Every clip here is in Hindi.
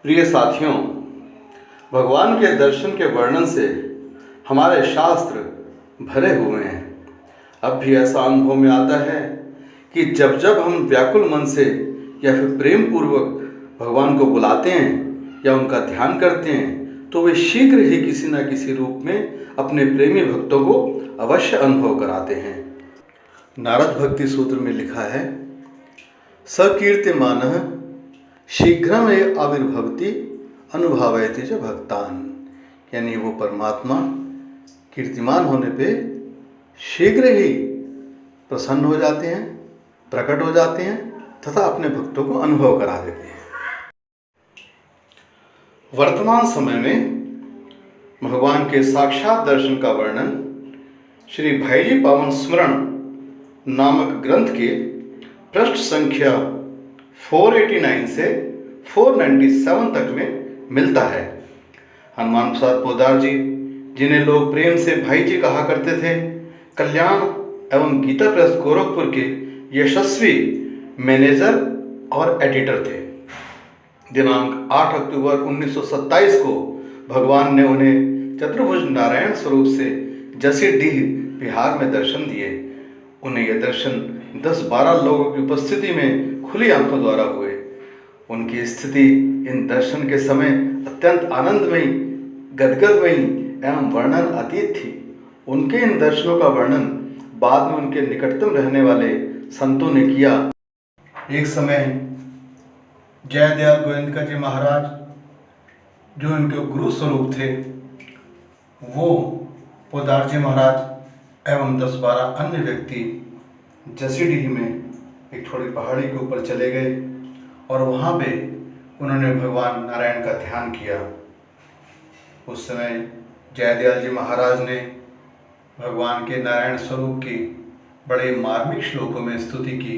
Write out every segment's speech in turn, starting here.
प्रिय साथियों, भगवान के दर्शन के वर्णन से हमारे शास्त्र भरे हुए हैं। अब भी ऐसा अनुभव में आता है कि जब जब हम व्याकुल मन से या फिर प्रेम पूर्वक भगवान को बुलाते हैं या उनका ध्यान करते हैं तो वे शीघ्र ही किसी न किसी रूप में अपने प्रेमी भक्तों को अवश्य अनुभव कराते हैं। नारद भक्ति सूत्र में लिखा है, सकीर्तिमानः शीघ्रमेव आविर्भवति अनुभावयति च भक्तान। यानी वो परमात्मा कीर्तिमान होने पे शीघ्र ही प्रसन्न हो जाते हैं, प्रकट हो जाते हैं तथा अपने भक्तों को अनुभव करा देते हैं। वर्तमान समय में भगवान के साक्षात दर्शन का वर्णन श्री भाईजी पावन स्मरण नामक ग्रंथ के पृष्ठ संख्या 489 से 497 तक में मिलता है। हनुमान प्रसाद पोद्दार जी, जिन्हें लोग प्रेम से भाई जी कहा करते थे, कल्याण एवं गीता प्रेस गोरखपुर के यशस्वी मैनेजर और एडिटर थे। दिनांक 8 अक्टूबर 1927 को भगवान ने उन्हें चतुर्भुज नारायण स्वरूप से जसीडीह बिहार में दर्शन दिए। उन्हें यह दर्शन 10-12 लोगों की उपस्थिति में खुली आंखों द्वारा हुए। उनकी स्थिति इन दर्शन के समय अत्यंत आनंदमयी, गदगदमयी एवं वर्णन अतीत थी। उनके इन दर्शनों का वर्णन बाद में उनके निकटतम रहने वाले संतों ने किया। एक समय जयदयाल गोविंद जी महाराज, जो इनके गुरु स्वरूप थे, वो पोद्दार जी महाराज एवं 10-12 अन्य व्यक्ति जसीडीह में एक थोड़ी पहाड़ी के ऊपर चले गए और वहाँ पे उन्होंने भगवान नारायण का ध्यान किया। उस समय जयदयाल जी महाराज ने भगवान के नारायण स्वरूप की बड़े मार्मिक श्लोकों में स्तुति की।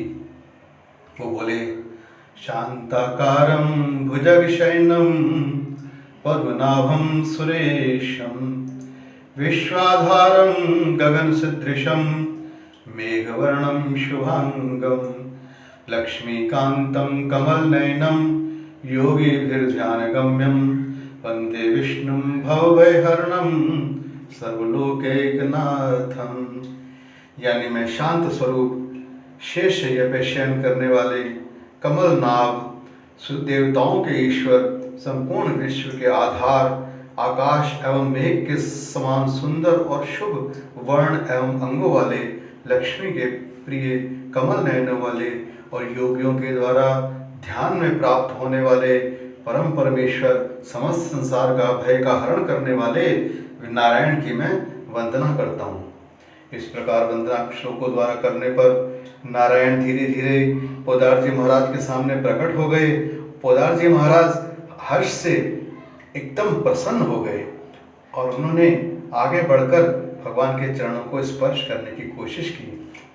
वो बोले, शांताकारं भुजगशयनं पद्मनाभं सुरेशं विश्वाधारं गगनसदृशं मेघवर्णं शुभांगं लक्ष्मीकान्तं कमलनयनं योगिभिर्ध्यानगम्यं वन्दे विष्णुं भवभयहरणं सर्वलोकैकनाथं। यानी मैं शांत स्वरूप शेष शय्या पे शयन करने वाले कमल नाभ, देवताओं के ईश्वर, संपूर्ण विश्व के आधार, आकाश एवं मेघ के समान सुंदर और शुभ वर्ण एवं अंगों वाले, लक्ष्मी के प्रिय, कमल नयनों वाले और योगियों के द्वारा ध्यान में प्राप्त होने वाले परम परमेश्वर, समस्त संसार का भय का हरण करने वाले नारायण की मैं वंदना करता हूँ। इस प्रकार वंदना श्लोकों द्वारा करने पर नारायण धीरे धीरे पोद्दार जी महाराज के सामने प्रकट हो गए। पोद्दार जी महाराज हर्ष से एकदम प्रसन्न हो गए और उन्होंने आगे बढ़कर भगवान के चरणों को स्पर्श करने की कोशिश की,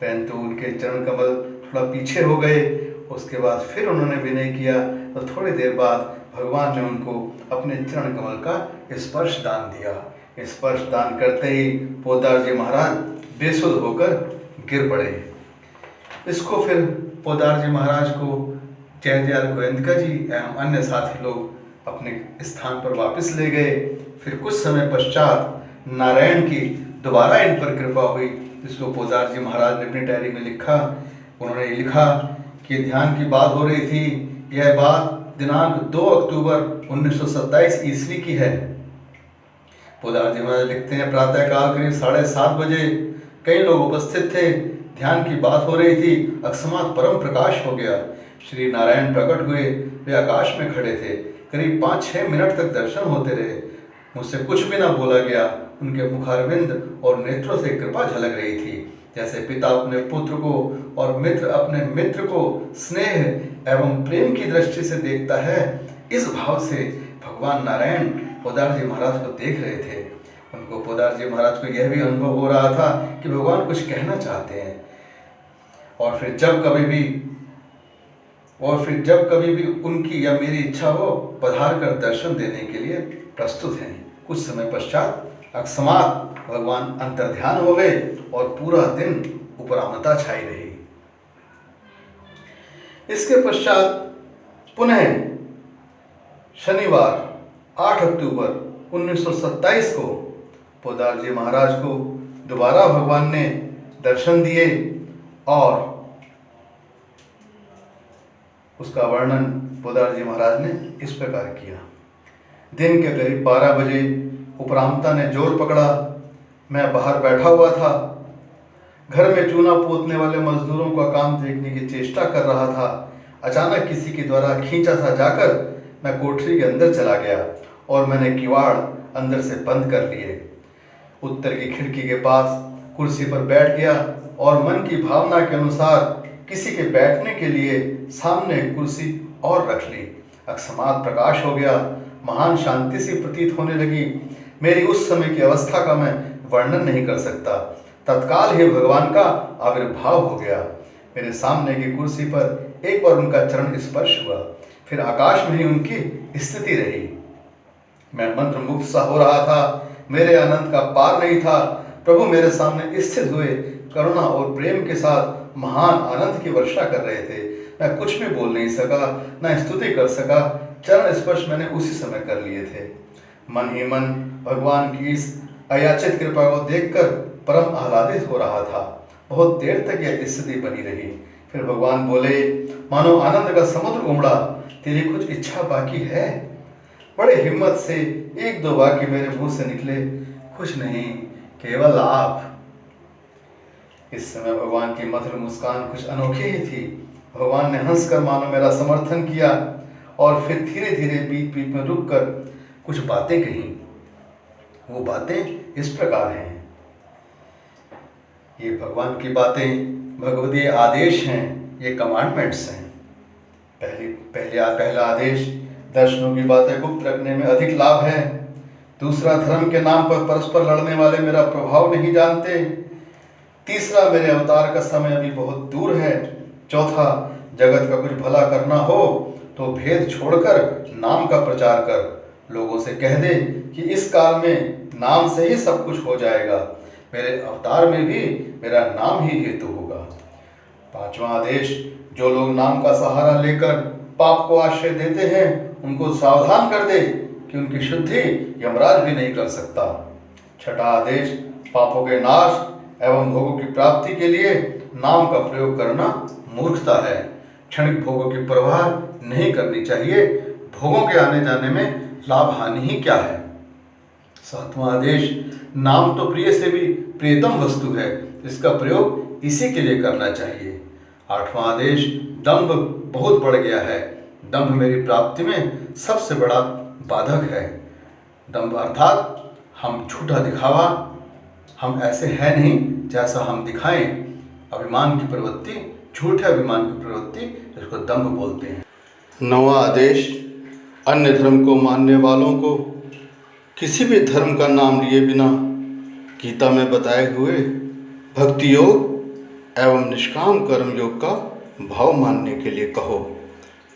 परंतु उनके चरण कमल थोड़ा पीछे हो गए। उसके बाद फिर उन्होंने विनय किया और थोड़ी देर बाद भगवान ने उनको अपने चरण कमल का स्पर्श दान दिया। स्पर्श दान करते ही पोद्दार जी महाराज बेसुध होकर गिर पड़े। इसको फिर पोद्दार जी महाराज को जयदयाल गोविंद जी एवं अन्य साथी लोग अपने स्थान पर वापस ले गए। फिर कुछ समय पश्चात नारायण की दोबारा इन पर कृपा हुई, जिसको पोद्दार जी महाराज ने अपनी डायरी में लिखा। उन्होंने लिखा कि ध्यान की बात हो रही थी। यह बात दिनांक 2 अक्टूबर 1927 ईस्वी की है। पोद्दार जी महाराज लिखते हैं, प्रातःकाल करीब 7:30 बजे कई लोग उपस्थित थे। ध्यान की बात हो रही थी। अकस्मात परम प्रकाश हो गया। श्री नारायण प्रकट हुए। वे आकाश में खड़े थे। करीब 5-6 मिनट तक दर्शन होते रहे। मुझसे कुछ भी ना बोला गया। उनके मुखारविंद और नेत्रों से कृपा झलक रही थी, जैसे पिता अपने पुत्र को और मित्र अपने मित्र को स्नेह एवं प्रेम की दृष्टि से देखता है। इस भाव से भगवान नारायण पोद्दार जी महाराज को देख रहे थे। उनको पोद्दार जी महाराज को यह भी अनुभव हो रहा था कि भगवान कुछ कहना चाहते हैं और फिर जब कभी भी उनकी या मेरी इच्छा हो, पधार कर दर्शन देने के लिए प्रस्तुत हैं। कुछ समय पश्चात अकस्मात भगवान अंतर्ध्यान हो गए और पूरा दिन उपरामता छाई रही। इसके पश्चात पुनः शनिवार 8 अक्टूबर 1927 को पोदार जी महाराज को दोबारा भगवान ने दर्शन दिए और उसका वर्णन पोदार जी महाराज ने इस प्रकार किया। दिन के करीब 12 बजे उपरांता ने जोर पकड़ा। मैं बाहर बैठा हुआ था। घर में चूना पोतने वाले मजदूरों का काम देखने की चेष्टा कर रहा था। अचानक किसी के द्वारा खींचा सा जाकर मैं कोठरी के अंदर चला गया और मैंने किवाड़ अंदर से बंद कर लिए। उत्तर की खिड़की के पास कुर्सी पर बैठ गया और मन की भावना के अनुसार किसी के बैठने के लिए सामने एक कुर्सी और रख ली। अकस्मात प्रकाश हो गया। महान शांति सी प्रतीत होने लगी। मेरी उस समय की अवस्था का मैं वर्णन नहीं कर सकता। तत्काल ही भगवान का आविर्भाव हो गया। मेरे सामने की कुर्सी पर एक बार उनका चरण स्पर्श हुआ, फिर आकाश में ही उनकी स्थिति रही। मैं मंत्र मुग्ध सा हो रहा था। मेरे आनंद का पार नहीं था। प्रभु मेरे सामने स्थित हुए, करुणा और प्रेम के साथ महान आनंद की वर्षा कर रहे थे। मैं कुछ भी बोल नहीं सका, न स्तुति कर सका। चरण स्पर्श मैंने उसी समय कर लिए थे। मन ही मन भगवान की इस अयाचित कृपा को देखकर परम आह्लादित हो रहा था। बहुत देर तक यह स्थिति बनी रही। फिर भगवान बोले, मानो आनंद का समुद्र उमड़ा, तेरी कुछ इच्छा बाकी है? बड़े हिम्मत से एक दो वाक्य मेरे मुंह से निकले, कुछ नहीं, केवल आप। इस समय भगवान की मधुर मुस्कान कुछ अनोखी ही थी। भगवान ने हंसकर मानो मेरा समर्थन किया और फिर धीरे धीरे बीच बीच में रुककर कुछ बातें कही। वो बातें इस प्रकार हैं। ये भगवान की बातें भगवदीय आदेश हैं, ये कमांडमेंट्स हैं। पहला आदेश, दर्शनों की बातें गुप्त रखने में अधिक लाभ है। दूसरा, धर्म के नाम पर परस्पर लड़ने वाले मेरा प्रभाव नहीं जानते। तीसरा, मेरे अवतार का समय अभी बहुत दूर है। चौथा, जगत का कुछ भला करना हो तो भेद छोड़कर नाम का प्रचार कर। लोगों से कह दे कि इस काल में नाम से ही सब कुछ हो जाएगा। मेरे अवतार में भी मेरा नाम ही हेतु होगा। पांचवा आदेश, जो लोग नाम का सहारा लेकर पाप को आश्रय देते हैं, उनको सावधान कर दे कि उनकी शुद्धि यमराज भी नहीं कर सकता। छठा आदेश, पापों के नाश एवं भोगों की प्राप्ति के लिए नाम का प्रयोग करना मूर्खता है। क्षणिक भोगों की परवाह नहीं करनी चाहिए। भोगों के आने जाने में लाभ हानि ही क्या है। सातवां आदेश, नाम तो प्रिय से भी प्रियतम वस्तु है, इसका प्रयोग इसी के लिए करना चाहिए। आठवां आदेश, दंभ बहुत बढ़ गया है। दंभ मेरी प्राप्ति में सबसे बड़ा बाधक है। दंभ अर्थात हम झूठा दिखावा, हम ऐसे हैं नहीं जैसा हम दिखाएं। अभिमान की प्रवृत्ति, झूठे अभिमान की प्रवृत्ति, इसको दंभ बोलते हैं। नौवां आदेश, अन्य धर्म को मानने वालों को किसी भी धर्म का नाम लिए बिना गीता में बताए हुए भक्ति योग एवं निष्काम कर्म योग का भाव मानने के लिए कहो।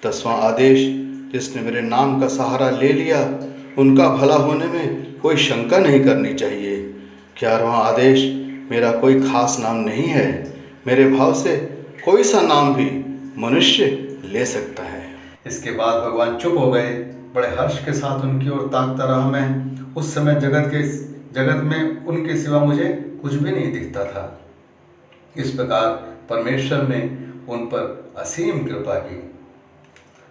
10वां आदेश, जिसने मेरे नाम का सहारा ले लिया उनका भला होने में कोई शंका नहीं करनी चाहिए। 11वां आदेश, मेरा कोई खास नाम नहीं है। मेरे भाव से कोई सा नाम भी मनुष्य ले सकता है। इसके बाद भगवान चुप हो गए। बड़े हर्ष के साथ उनकी ओर ताकता रहा मैं। उस समय जगत में उनके सिवा मुझे कुछ भी नहीं दिखता था। इस प्रकार परमेश्वर ने उन पर असीम कृपा की।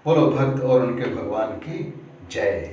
बोलो भक्त और उनके भगवान की जय।